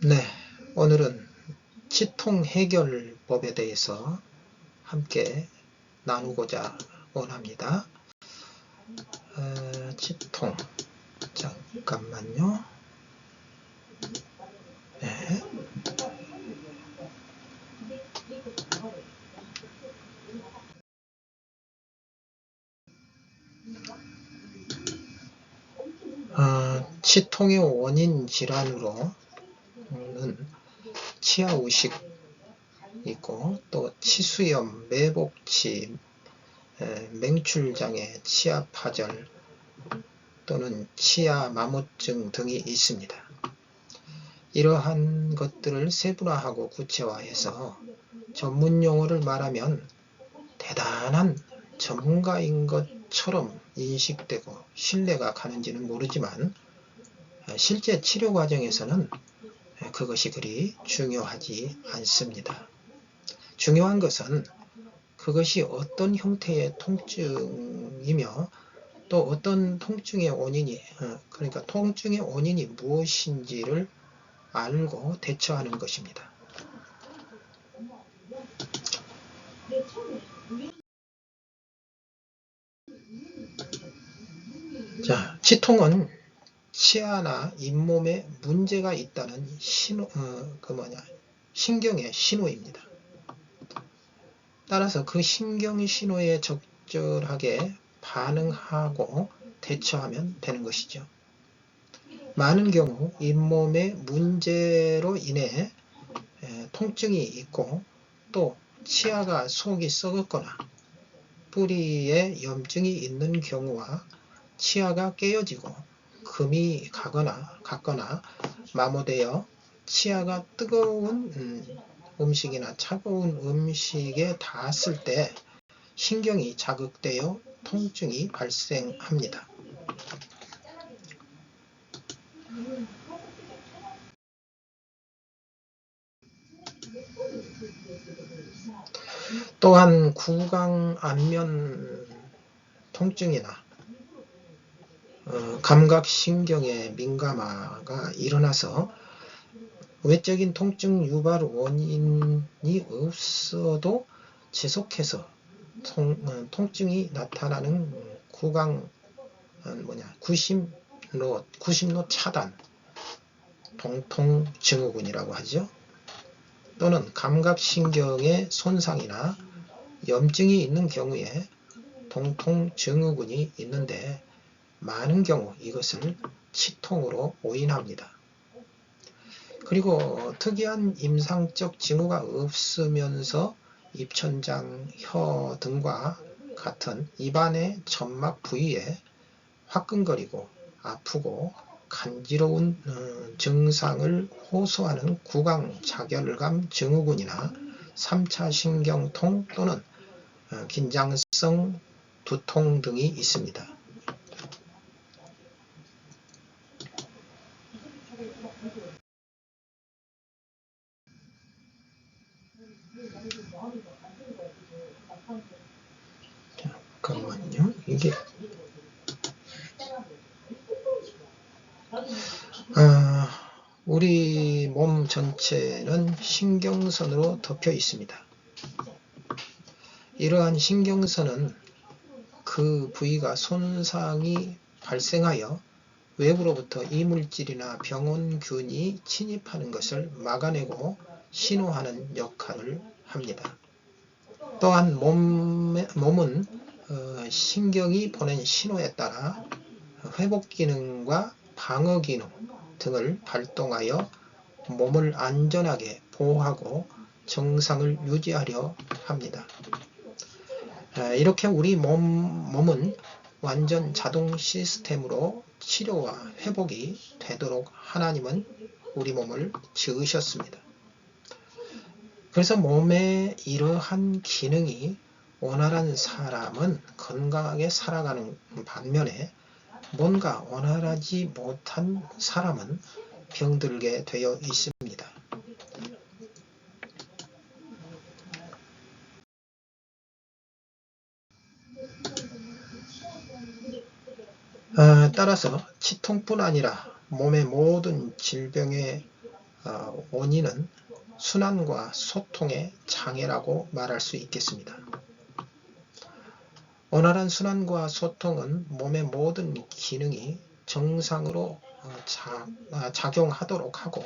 네, 오늘은 치통 해결법에 대해서 함께 나누고자 원합니다. 치통, 잠깐만요. 네. 치통의 원인 질환으로는 치아의식 있고, 또 치수염, 매복치, 맹출장애, 치아파절 또는 치아 마모증 등이 있습니다. 이러한 것들을 세분화하고 구체화해서 전문 용어를 말하면 대단한 전문가인 것처럼 인식되고 신뢰가 가는지는 모르지만 실제 치료 과정에서는 그것이 그리 중요하지 않습니다. 중요한 것은 그것이 어떤 형태의 통증이며 또 어떤 통증의 원인이, 그러니까 통증의 원인이 무엇인지를 알고 대처하는 것입니다. 자, 치통은 치아나 잇몸에 문제가 있다는 신경의 신호입니다. 따라서 그 신경 신호에 적절하게 반응하고 대처하면 되는 것이죠. 많은 경우 잇몸의 문제로 인해 통증이 있고 또 치아가 속이 썩었거나 뿌리에 염증이 있는 경우와 치아가 깨어지고 금이 갔거나 마모되어 치아가 뜨거운 음식이나 차가운 음식에 닿았을 때 신경이 자극되어 통증이 발생합니다. 또한 구강 안면 통증이나 감각신경의 민감화가 일어나서 외적인 통증 유발 원인이 없어도 지속해서 통증이 나타나는 구심로 차단, 동통증후군이라고 하죠. 또는 감각신경의 손상이나 염증이 있는 경우에 동통증후군이 있는데 많은 경우 이것을 치통으로 오인합니다. 그리고 특이한 임상적 징후가 없으면서 입천장, 혀 등과 같은 입안의 점막 부위에 화끈거리고 아프고 간지러운 증상을 호소하는 구강자결감 증후군이나 3차 신경통 또는 긴장성 두통 등이 있습니다. 잠깐만요. 이게 우리 몸 전체는 신경선으로 덮여 있습니다. 이러한 신경선은 그 부위가 손상이 발생하여 외부로부터 이물질이나 병원균이 침입하는 것을 막아내고 신호하는 역할을 합니다. 또한 몸은 신경이 보낸 신호에 따라 회복 기능과 방어 기능 등을 발동하여 몸을 안전하게 보호하고 정상을 유지하려 합니다. 이렇게 우리 몸은 완전 자동 시스템으로 치료와 회복이 되도록 하나님은 우리 몸을 지으셨습니다. 그래서 몸의 이러한 기능이 원활한 사람은 건강하게 살아가는 반면에 뭔가 원활하지 못한 사람은 병들게 되어 있습니다. 따라서 치통뿐 아니라 몸의 모든 질병의 원인은 순환과 소통의 장애라고 말할 수 있겠습니다. 원활한 순환과 소통은 몸의 모든 기능이 정상으로 작용하도록 하고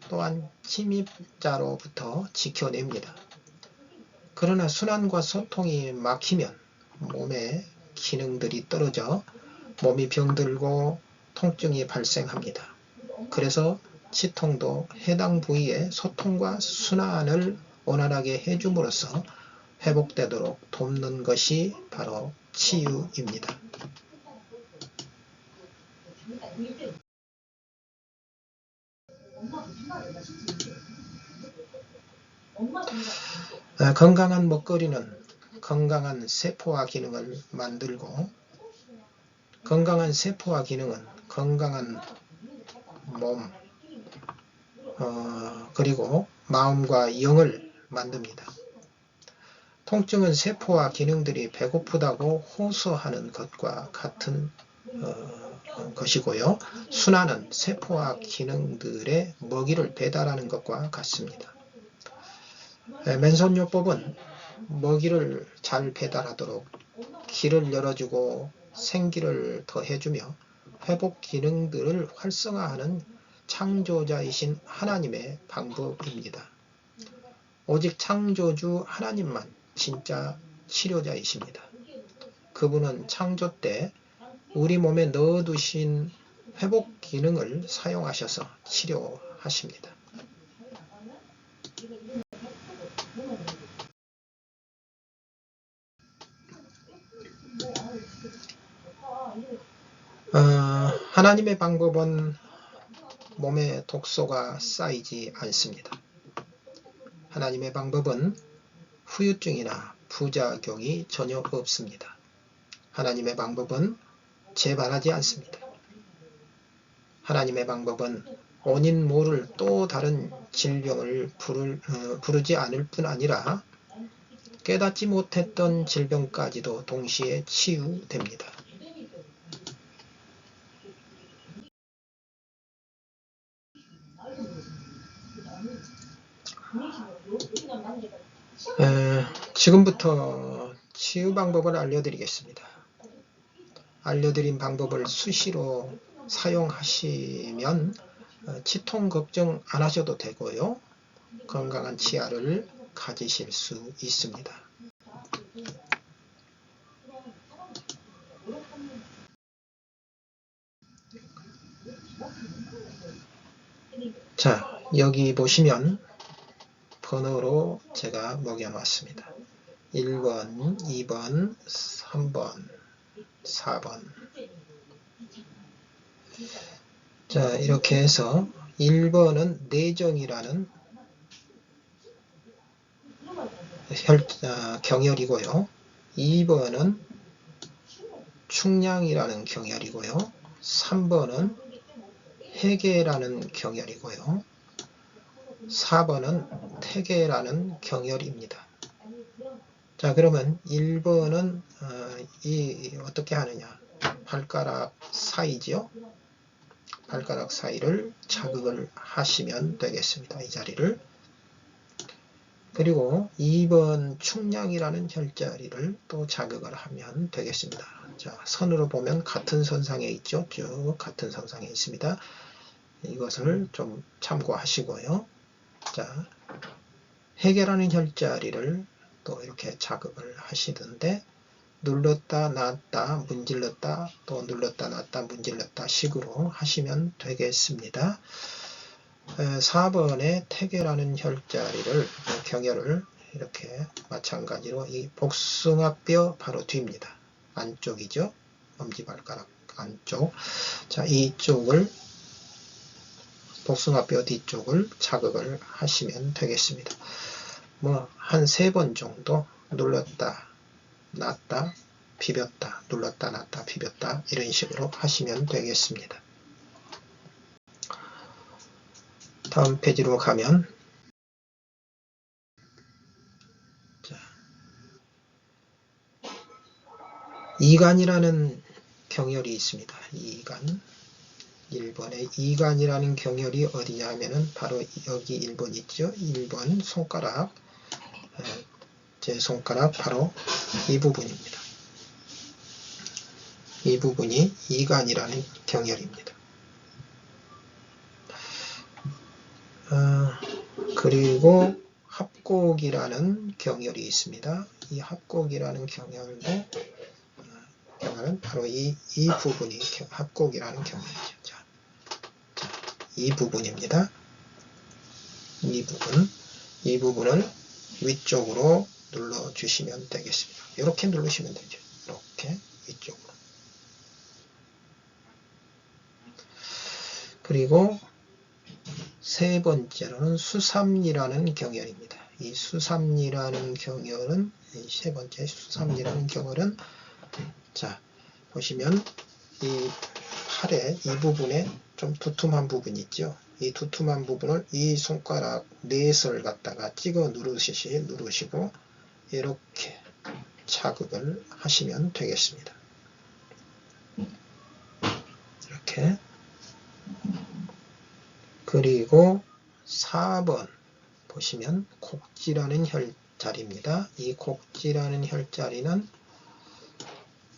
또한 침입자로부터 지켜냅니다. 그러나 순환과 소통이 막히면 몸의 기능들이 떨어져 몸이 병들고 통증이 발생합니다. 그래서 치통도 해당 부위의 소통과 순환을 원활하게 해줌으로써 회복되도록 돕는 것이 바로 치유입니다. 건강한 먹거리는 건강한 세포와 기능을 만들고 건강한 세포와 기능은 건강한 몸 그리고 마음과 영을 만듭니다. 통증은 세포와 기능들이 배고프다고 호소하는 것과 같은 것이고요. 순환은 세포와 기능들의 먹이를 배달하는 것과 같습니다. 맨손요법은 먹이를 잘 배달하도록 길을 열어주고 생기를 더해주며 회복 기능들을 활성화하는 창조자이신 하나님의 방법입니다. 오직 창조주 하나님만 진짜 치료자이십니다. 그분은 창조 때 우리 몸에 넣어두신 회복 기능을 사용하셔서 치료하십니다. 하나님의 방법은 몸에 독소가 쌓이지 않습니다. 하나님의 방법은 후유증이나 부작용이 전혀 없습니다. 하나님의 방법은 재발하지 않습니다. 하나님의 방법은 원인 모를 또 다른 질병을 부르지 않을 뿐 아니라 깨닫지 못했던 질병까지도 동시에 치유됩니다. 지금부터 치유 방법을 알려드리겠습니다. 알려드린 방법을 수시로 사용하시면 치통 걱정 안 하셔도 되고요. 건강한 치아를 가지실 수 있습니다. 자, 여기 보시면 번호로 제가 먹여놨습니다. 1번, 2번, 3번, 4번. 자, 이렇게 해서 1번은 내정이라는 경혈이고요. 2번은 충량이라는 경혈이고요. 3번은 해계라는 경혈이고요. 4번은 태계라는 경혈입니다. 자, 그러면 1번은 어떻게 하느냐. 발가락 사이죠. 발가락 사이를 자극을 하시면 되겠습니다. 이 자리를. 그리고 2번 충량이라는 혈자리를 또 자극을 하면 되겠습니다. 자, 선으로 보면 같은 선상에 있죠. 쭉 같은 선상에 있습니다. 이것을 좀 참고하시고요. 자, 해계라는 혈자리를 또 이렇게 자극을 하시던데 눌렀다 놨다 문질렀다 또 눌렀다 놨다 문질렀다 식으로 하시면 되겠습니다. 4번의 태계라는 혈자리를 경혈을 이렇게 마찬가지로 이 복숭아뼈 바로 뒤입니다. 안쪽이죠. 엄지발가락 안쪽. 자, 이쪽을 복숭아뼈 뒤쪽을 자극을 하시면 되겠습니다. 뭐 한 3번 정도 눌렀다 놨다 비볐다 눌렀다 놨다 비볐다 이런 식으로 하시면 되겠습니다. 다음 페이지로 가면 자, 이간이라는 경혈이 있습니다. 이간. 1번의 이간이라는 경혈이 어디냐 하면은 바로 여기 1번 있죠. 1번 손가락, 제 손가락 바로 이 부분입니다. 이 부분이 이간이라는 경혈입니다. 그리고 합곡이라는 경혈이 있습니다. 이 합곡이라는 경혈은 바로 이 부분이 합곡이라는 경혈이죠. 자, 이 부분입니다. 이 부분을 위쪽으로 눌러주시면 되겠습니다. 이렇게 누르시면 되죠. 이렇게 위쪽으로. 그리고 세 번째로는 수삼리라는 경혈입니다. 이 수삼리라는 경혈은, 세 번째 수삼리라는 경혈은, 자, 보시면 이 팔의 이 부분에 좀 두툼한 부분이 있죠. 이 두툼한 부분을 이 손가락 넷을 갖다가 찍어 누르시고 이렇게 자극을 하시면 되겠습니다. 이렇게. 그리고 4번 보시면 곡지라는 혈자리입니다. 이 곡지라는 혈자리는,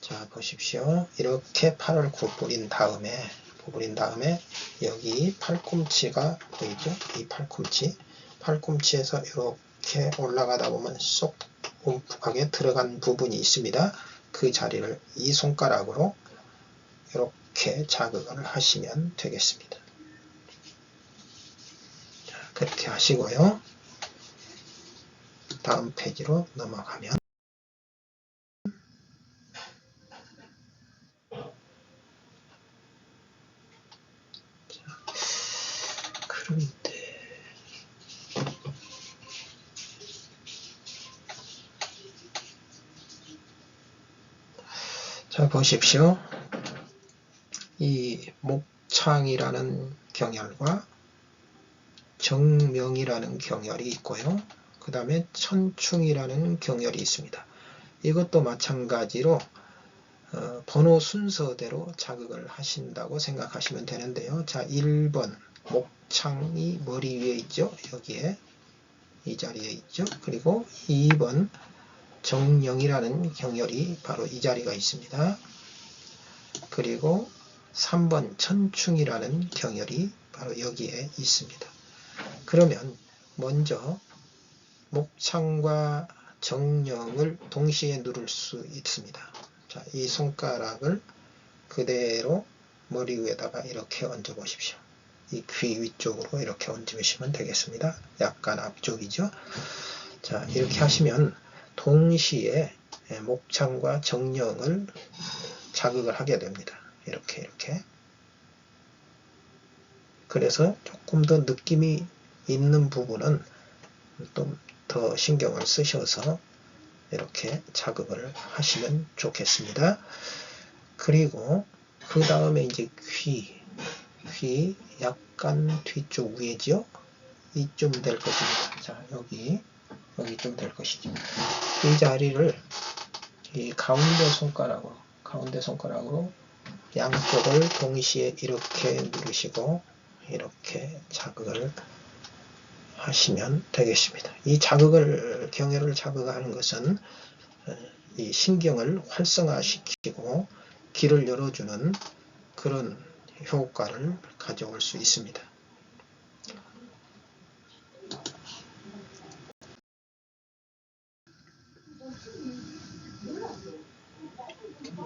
자, 보십시오. 이렇게 팔을 구부린 다음에 여기 팔꿈치가 보이죠? 이 팔꿈치에서 이렇게 올라가다 보면 쏙 움푹하게 들어간 부분이 있습니다. 그 자리를 이 손가락으로 이렇게 자극을 하시면 되겠습니다. 자, 그렇게 하시고요. 다음 페이지로 넘어가면, 자, 보십시오. 이 목창이라는 경혈과 정명이라는 경혈이 있고요. 그 다음에 천충이라는 경혈이 있습니다. 이것도 마찬가지로 번호 순서대로 자극을 하신다고 생각하시면 되는데요. 자, 1번 목창이 머리 위에 있죠. 여기에 이 자리에 있죠. 그리고 2번 정령이라는 경혈이 바로 이 자리가 있습니다. 그리고 3번 천충이라는 경혈이 바로 여기에 있습니다. 그러면 먼저 목창과 정령을 동시에 누를 수 있습니다. 자, 이 손가락을 그대로 머리 위에다가 이렇게 얹어 보십시오. 이 귀 위쪽으로 이렇게 얹으시면 되겠습니다. 약간 앞쪽이죠. 자, 이렇게 하시면 동시에 목창과 정령을 자극을 하게 됩니다. 이렇게. 그래서 조금 더 느낌이 있는 부분은 또 더 신경을 쓰셔서 이렇게 자극을 하시면 좋겠습니다. 그리고 그 다음에 이제 귀 약간 뒤쪽 위에죠. 이쯤 될 것입니다. 자, 여기쯤 될 것이죠. 이 자리를 이 가운데 손가락으로 양쪽을 동시에 이렇게 누르시고 이렇게 자극을 하시면 되겠습니다. 이 경혈을 자극하는 것은 이 신경을 활성화시키고 길을 열어주는 그런 효과를 가져올 수 있습니다.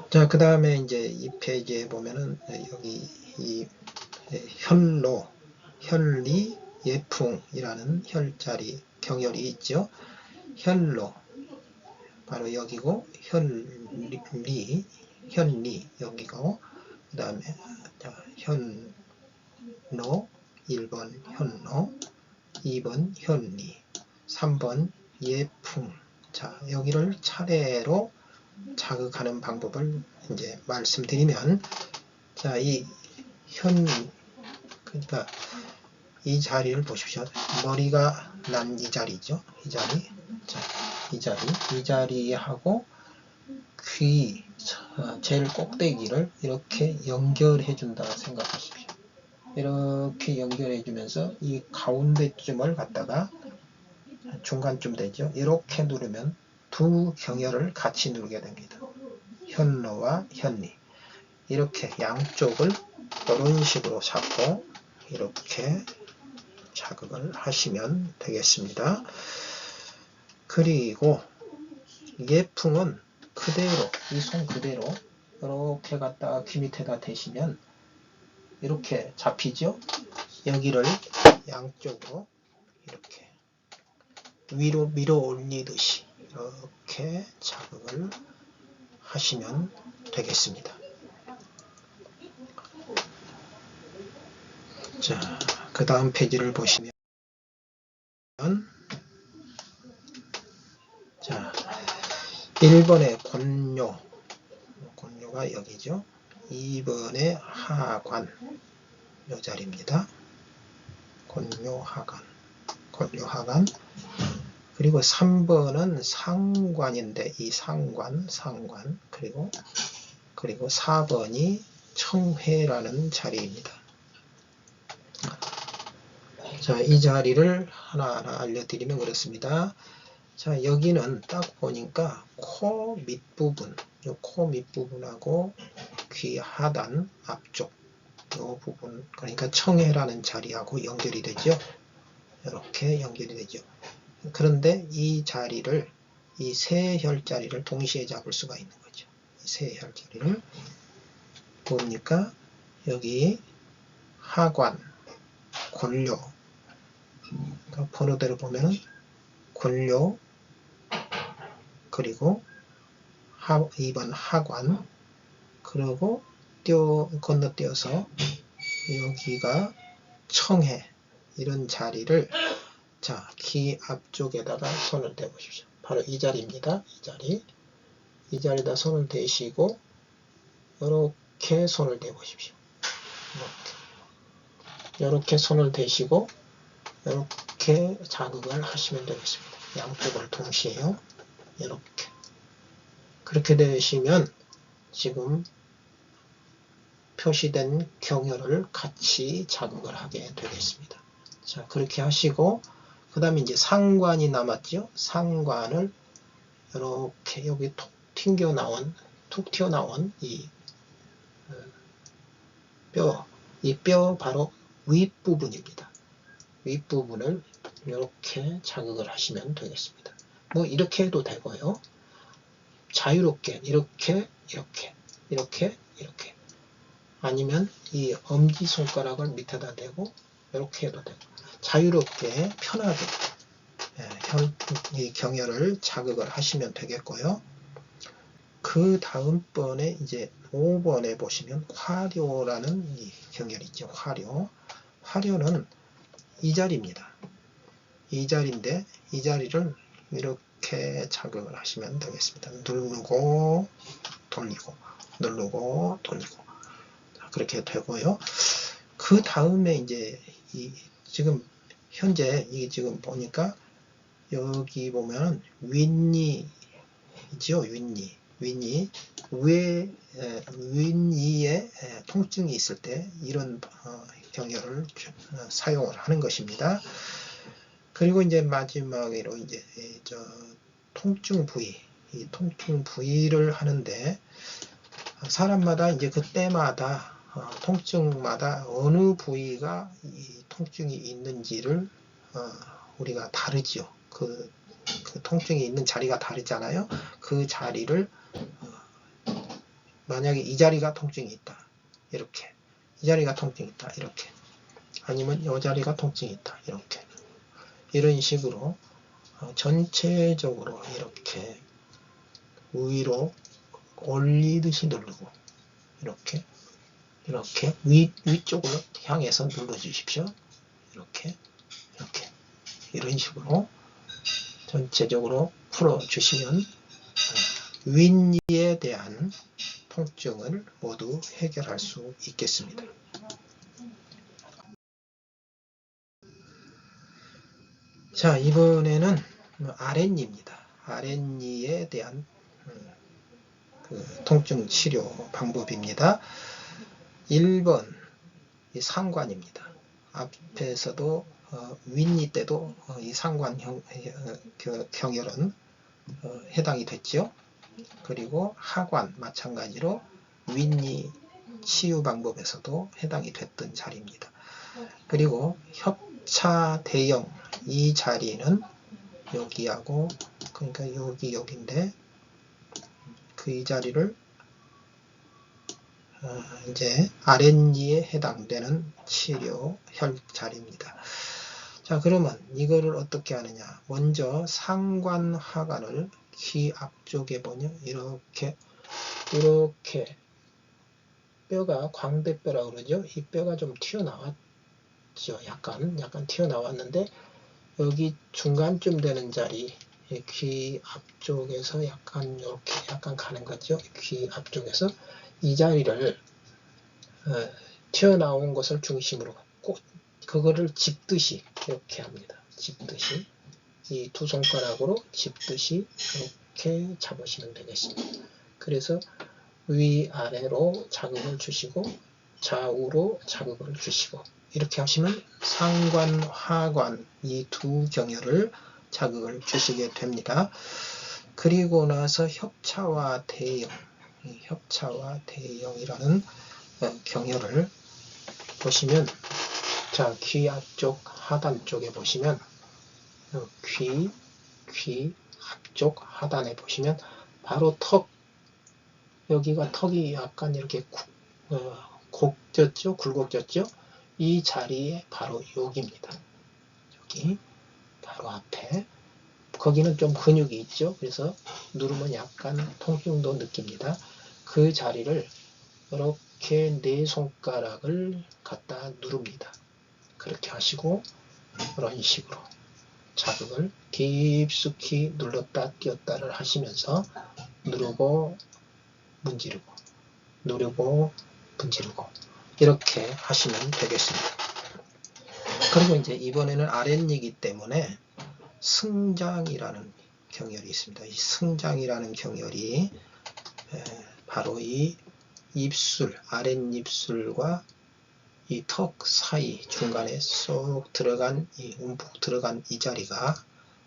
자, 그 다음에 이제 이 페이지에 보면은 여기 이 현리, 예풍이라는 혈자리 경혈이 있죠. 현로 바로 여기고, 현리 여기고, 그 다음에 현로, 1번 현로, 2번 현리, 3번 예풍. 자, 여기를 차례로 자극하는 방법을 이제 말씀드리면, 자, 그러니까 이 자리를 보십시오. 머리가 난 이 자리죠. 이 자리. 자, 이 자리하고 귀 제일 꼭대기를 이렇게 연결해 준다고 생각하십시오. 이렇게 연결해 주면서 이 가운데쯤을 갖다가 중간쯤 되죠. 이렇게 누르면 두 경혈을 같이 누르게 됩니다. 현로와 현리. 이렇게 양쪽을 이런 식으로 잡고 이렇게 자극을 하시면 되겠습니다. 그리고 예풍은 그대로, 이 손 그대로 이렇게 갖다가 귀 밑에다 대시면 이렇게 잡히죠. 여기를 양쪽으로 이렇게 위로 밀어 올리듯이 이렇게 자극을 하시면 되겠습니다. 자, 그 다음 페이지를 보시면 자, 1번의 권료가 여기죠. 2번의 하관, 요 자리입니다. 권료, 하관. 그리고 3번은 상관인데, 이 상관. 그리고 4번이 청회라는 자리입니다. 자, 이 자리를 하나하나 알려드리면 그렇습니다. 자, 여기는 딱 보니까 코 밑부분, 요 코 밑부분하고 귀 하단 앞쪽 요 부분, 그러니까 청해라는 자리하고 연결이 되죠. 이렇게 연결이 되죠. 그런데 이 자리를, 이 세 혈자리를 동시에 잡을 수가 있는 거죠. 이 세 혈자리를 뭡니까? 여기 하관, 권료, 그러니까 번호대로 보면은 권료, 그리고 2번 하관, 그리고 건너뛰어서 여기가 청해, 이런 자리를, 자, 귀 앞쪽에다가 손을 대보십시오. 바로 이 자리입니다. 이 자리에다 손을 대시고 이렇게 손을 대보십시오. 이렇게 손을 대시고 이렇게 자극을 하시면 되겠습니다. 양쪽을 동시에요. 이렇게. 그렇게 되시면 지금 표시된 경혈을 같이 자극을 하게 되겠습니다. 자, 그렇게 하시고 그 다음에 이제 상관이 남았죠. 상관을 이렇게 여기 툭 튀어나온 이 뼈 바로 윗부분입니다. 윗부분을 이렇게 자극을 하시면 되겠습니다. 뭐 이렇게 해도 되고요. 자유롭게 이렇게 아니면 이 엄지손가락을 밑에다 대고 이렇게 해도 되고 자유롭게 편하게 이 경혈을 자극을 하시면 되겠고요. 그 다음번에 이제 5번에 보시면 화료라는 이 경혈이 있죠. 화료는 이 자리입니다. 이 자리인데 이 자리를 이렇게 자극을 하시면 되겠습니다. 누르고 돌리고 그렇게 되고요. 그 다음에 이제 지금 현재 이 지금 보니까 여기 보면 윗니죠. 윗니 윗니에 통증이 있을 때 이런 경혈을 사용을 하는 것입니다. 그리고 이제 마지막으로 이제 통증 부위, 이 통증 부위를 하는데 사람마다 이제 그때마다 통증마다 어느 부위가 이 통증이 있는지를 우리가 다르지요. 그 통증이 있는 자리가 다르잖아요. 그 자리를 만약에 이 자리가 통증이 있다. 이렇게. 이 자리가 통증이 있다. 이렇게. 아니면 이 자리가 통증이 있다. 이렇게. 이런 식으로 전체적으로 이렇게 위로 올리듯이 누르고 이렇게 위쪽으로 향해서 눌러 주십시오. 이렇게 이런 식으로 전체적으로 풀어 주시면 윗니에 대한 통증을 모두 해결할 수 있겠습니다. 자, 이번에는 아랫니입니다. 아랫니에 대한 그 통증 치료 방법입니다. 1번 이 상관입니다. 앞에서도 윗니 때도 이 상관 경혈은 해당이 됐죠. 그리고 하관 마찬가지로 윗니 치유 방법에서도 해당이 됐던 자리입니다. 그리고 협차 대형 이 자리는 여기하고 그러니까 여기인데 그 이 자리를 이제 아랫니에 해당되는 치료 혈 자리입니다. 자, 그러면 이거를 어떻게 하느냐? 먼저 상관하관을 귀 앞쪽에 보면 이렇게 뼈가 광대뼈라고 그러죠. 이 뼈가 좀 튀어나왔죠. 약간 튀어나왔는데 여기 중간쯤 되는 자리 귀 앞쪽에서 약간 이렇게 가는 거죠. 귀 앞쪽에서 이 자리를 튀어나온 것을 중심으로 꼭 그거를 짚듯이 이렇게 합니다. 짚듯이 이 두 손가락으로 짚듯이 이렇게 잡으시면 되겠습니다. 그래서 위아래로 자극을 주시고 좌우로 자극을 주시고 이렇게 하시면 상관, 하관 이 두 경혈을 자극을 주시게 됩니다. 그리고 나서 협차와 대형, 협차와 대형이라는 경혈을 보시면 자, 귀 앞쪽 하단 쪽에 보시면 귀 앞쪽 하단에 보시면 바로 턱 여기가 턱이 약간 이렇게 곱졌죠? 굴곡졌죠? 이 자리에 바로 여기입니다. 여기 바로 앞에 거기는 좀 근육이 있죠? 그래서 누르면 약간 통증도 느낍니다. 그 자리를 이렇게 네 손가락을 갖다 누릅니다. 그렇게 하시고 이런 식으로 자극을 깊숙이 눌렀다 띄었다를 하시면서 누르고 문지르고 누르고 문지르고 이렇게 하시면 되겠습니다. 그리고 이제 이번에는 아랫니이기 때문에 승장이라는 경혈이 있습니다. 이 승장이라는 경혈이 바로 이 입술, 아랫입술과 이 턱 사이 중간에 쏙 들어간 이 움푹 들어간 이 자리가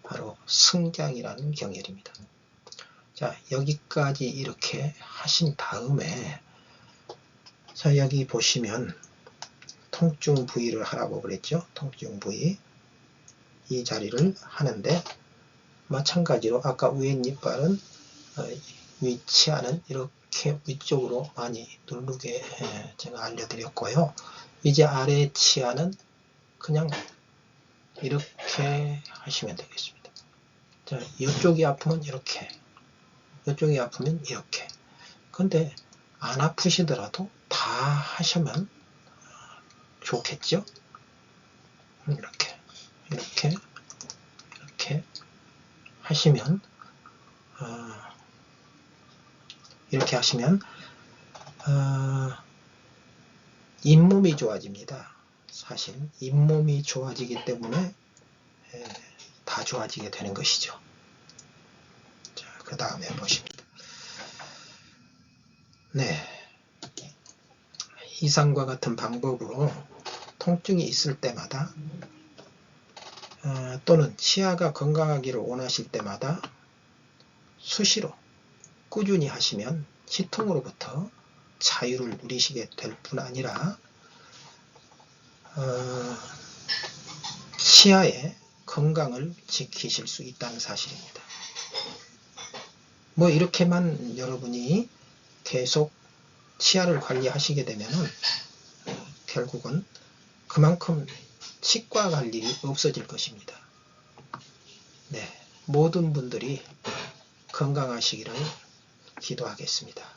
바로 승장이라는 경혈입니다. 자, 여기까지 이렇게 하신 다음에 자, 여기 보시면 통증 부위를 하라고 그랬죠. 통증 부위 이 자리를 하는데 마찬가지로 아까 윗니빨은 위치하는 이렇게 위쪽으로 많이 누르게 제가 알려드렸고요. 이제 아래 치아는 그냥 이렇게 하시면 되겠습니다. 자, 이쪽이 아프면 이렇게, 이쪽이 아프면 이렇게. 근데 안 아프시더라도 다 하시면 좋겠죠? 이렇게 하시면 이렇게 하시면 잇몸이 좋아집니다. 사실 잇몸이 좋아지기 때문에 다 좋아지게 되는 것이죠. 자, 그 다음에 보십니다. 네, 이상과 같은 방법으로 통증이 있을 때마다 또는 치아가 건강하기를 원하실 때마다 수시로 꾸준히 하시면 치통으로부터 자유를 누리시게 될 뿐 아니라 치아의 건강을 지키실 수 있다는 사실입니다. 뭐 이렇게만 여러분이 계속 치아를 관리하시게 되면은 결국은 그만큼 치과 갈 일이 없어질 것입니다. 네, 모든 분들이 건강하시기를 기도하겠습니다.